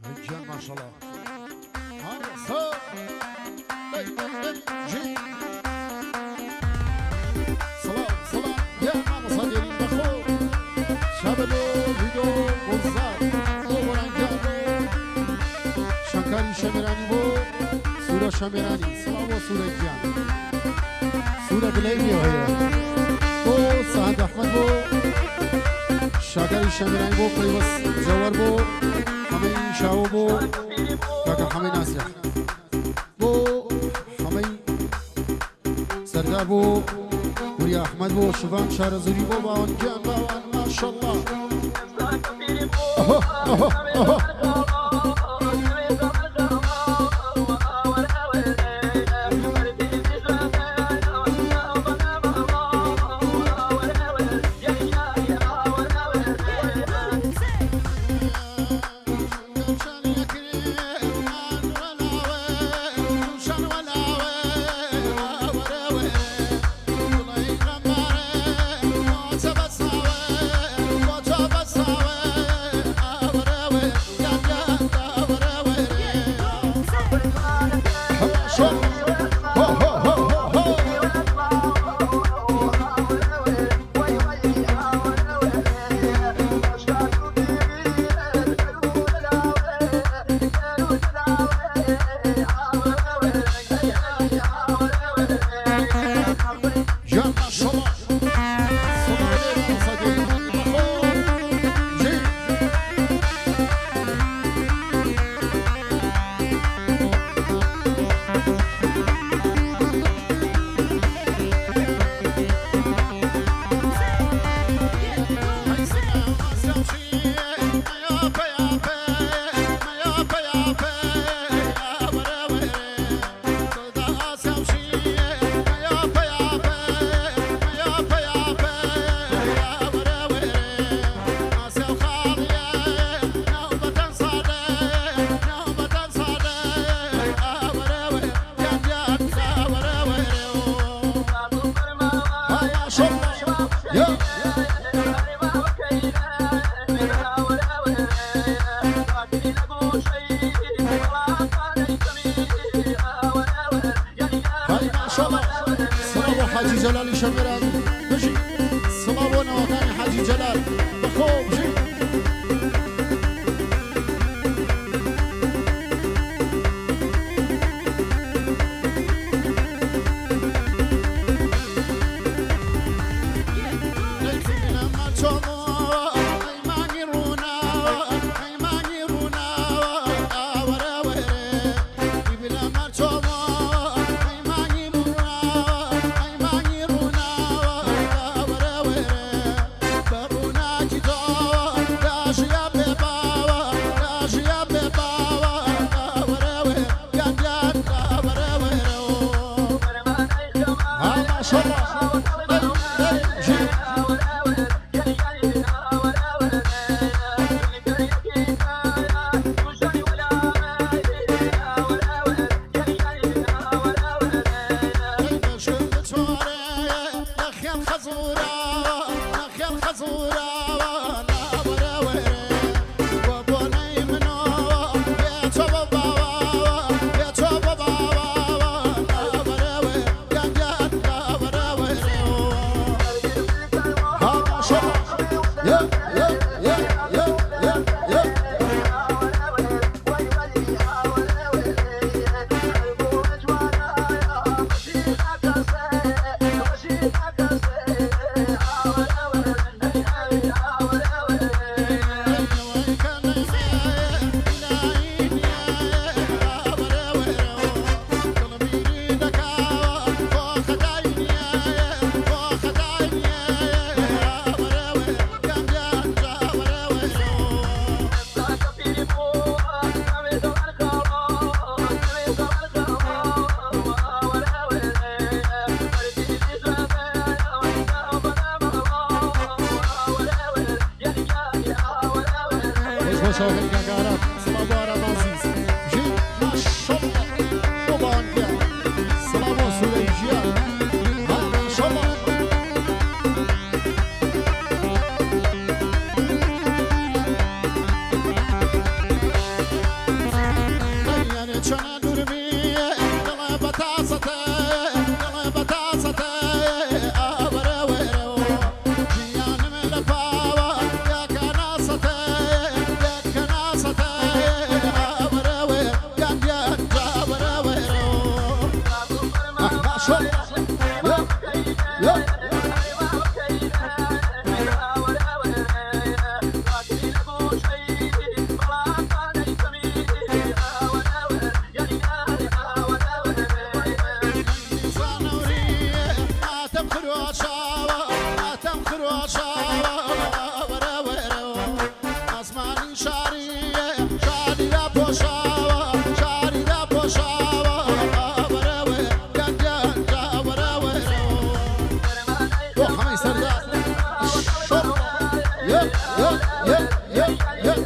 رجال ما شاء الله. صلاة صلاة يا ماما صديرين بخور شابلو فيديو وزار دوبران جابو شنكاري شمراني بو سورة شمراني صلاة وسورة جان سورة بلايبي وهي بو سعد أحمد بو شاكاري شمراني بو قيبس جوار بو حمين شاو بو كاكا حمين ناسح بو حمين سردار بو وريا أحمد بو شوفان شار زوري بو باون جان باون ما شاء الله. حاجي جلال شمراني بجي صلابونا وطاني حاجي جلال بخوب جي yeah, yeah, yeah, yeah, yeah.